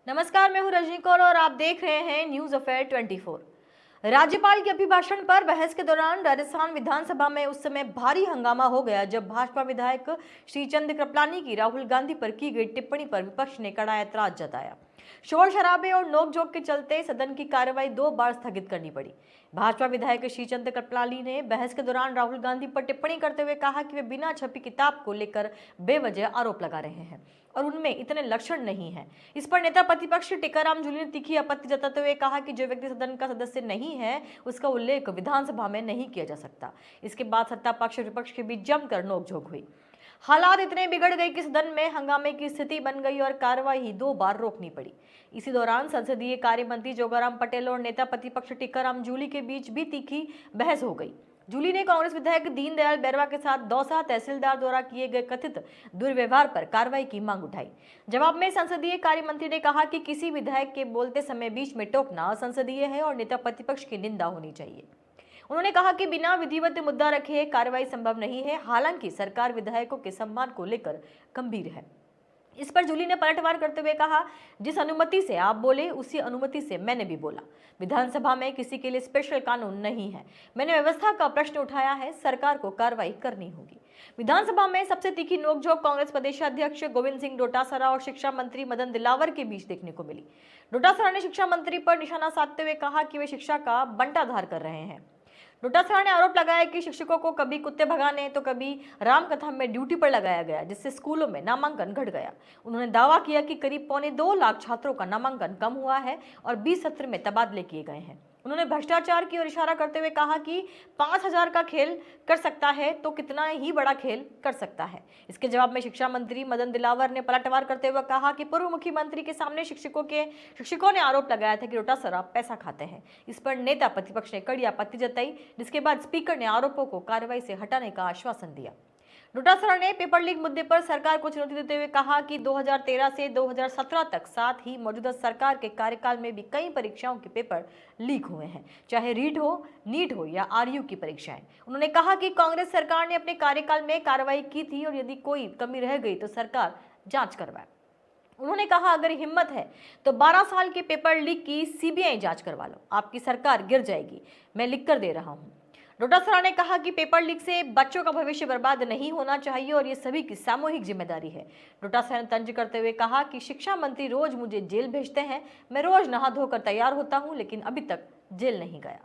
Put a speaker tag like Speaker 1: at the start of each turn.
Speaker 1: नमस्कार, मैं हूं रजनी कौर और आप देख रहे हैं न्यूज अफेयर 24। राज्यपाल के अभिभाषण पर बहस के दौरान राजस्थान विधानसभा में उस समय भारी हंगामा हो गया जब भाजपा विधायक श्रीचंद कृपलानी की राहुल गांधी पर की गई टिप्पणी पर विपक्ष ने कड़ा ऐतराज जताया। शोर शराबे और नोकझोंक के चलते सदन की कार्रवाई 2 बार स्थगित करनी पड़ी। भाजपा विधायक श्रीचंद कृपलानी ने बहस के दौरान राहुल गांधी पर टिप्पणी करते हुए कहा कि वे बिना छपी किताब को लेकर बेवजह आरोप लगा रहे हैं और उनमें इतने लक्षण नहीं है। इस पर नेता प्रतिपक्ष टीकाराम जूली ने तीखी आपत्ति जताते हुए कहा कि जो व्यक्ति सदन का सदस्य नहीं है उसका उल्लेख विधानसभा में नहीं किया जा सकता। इसके बाद सत्ता पक्ष और विपक्ष के बीच जमकर नोकझोंक हुई। हालात इतने बिगड़ गए कि सदन में हंगामे की स्थिति बन गई और कार्यवाही 2 बार रोकनी पड़ी। इसी दौरान संसदीय कार्य मंत्री जोगाराम पटेल और नेता प्रतिपक्ष टीकाराम जूली के बीच भी तीखी बहस हो गई। जूली ने कांग्रेस विधायक दीनदयाल बैरवा के साथ दौसा तहसीलदार द्वारा किए गए कथित दुर्व्यवहार पर कार्रवाई की मांग उठाई। जवाब में संसदीय कार्य मंत्री ने कहा कि किसी विधायक के बोलते समय बीच में टोकना असंसदीय है और नेता प्रतिपक्ष की निंदा होनी चाहिए। उन्होंने कहा कि बिना विधिवत मुद्दा रखे कार्रवाई संभव नहीं है। हालांकि सरकार विधायकों के सम्मान को लेकर गंभीर है। इस पर जूली ने पलटवार करते हुए कहा, जिस अनुमति से आप बोले उसी अनुमति से मैंने भी बोला। विधानसभा में किसी के लिए स्पेशल कानून नहीं है। मैंने व्यवस्था का प्रश्न उठाया है, सरकार को कार्रवाई करनी होगी। विधानसभा में सबसे तीखी नोकझोंक कांग्रेस प्रदेशाध्यक्ष गोविंद सिंह डोटासरा और शिक्षा मंत्री मदन दिलावर के बीच देखने को मिली। डोटासरा ने शिक्षा मंत्री पर निशाना साधते हुए कहा कि वे शिक्षा का बंटाधार कर रहे हैं। डोटासरा ने आरोप लगाया कि शिक्षकों को कभी कुत्ते भगाने तो कभी रामकथा में ड्यूटी पर लगाया गया, जिससे स्कूलों में नामांकन घट गया। उन्होंने दावा किया कि करीब 2.25 लाख छात्रों का नामांकन कम हुआ है और 20 सत्र में तबादले किए गए हैं। उन्होंने भ्रष्टाचार की ओर इशारा करते हुए कहा कि 5,000 का खेल कर सकता है तो कितना ही बड़ा खेल कर सकता है। इसके जवाब में शिक्षा मंत्री मदन दिलावर ने पलटवार करते हुए कहा कि पूर्व मुख्यमंत्री के सामने शिक्षकों ने आरोप लगाया था कि डोटासरा पैसा खाते हैं। इस पर नेता प्रतिपक्ष ने कड़ी आपत्ति जताई, जिसके बाद स्पीकर ने आरोपों को कार्रवाई से हटाने का आश्वासन दिया। डोटासरा ने पेपर लीक मुद्दे पर सरकार को चुनौती देते हुए कहा कि 2013 से 2017 तक, साथ ही मौजूदा सरकार के कार्यकाल में भी कई परीक्षाओं के पेपर लीक हुए हैं, चाहे रीट हो, नीट हो या आरयू की परीक्षाएं। उन्होंने कहा कि कांग्रेस सरकार ने अपने कार्यकाल में कार्रवाई की थी और यदि कोई कमी रह गई तो सरकार जांच करवाए। उन्होंने कहा, अगर हिम्मत है तो 12 साल के पेपर लीक की सीबीआई जांच करवा लो, आपकी सरकार गिर जाएगी। मैं लिख कर दे रहा हूं। डोटासरा ने कहा कि पेपर लीक से बच्चों का भविष्य बर्बाद नहीं होना चाहिए और ये सभी की सामूहिक जिम्मेदारी है। डोटासरा ने तंज करते हुए कहा कि शिक्षा मंत्री रोज मुझे जेल भेजते हैं, मैं रोज नहा धोकर तैयार होता हूं, लेकिन अभी तक जेल नहीं गया।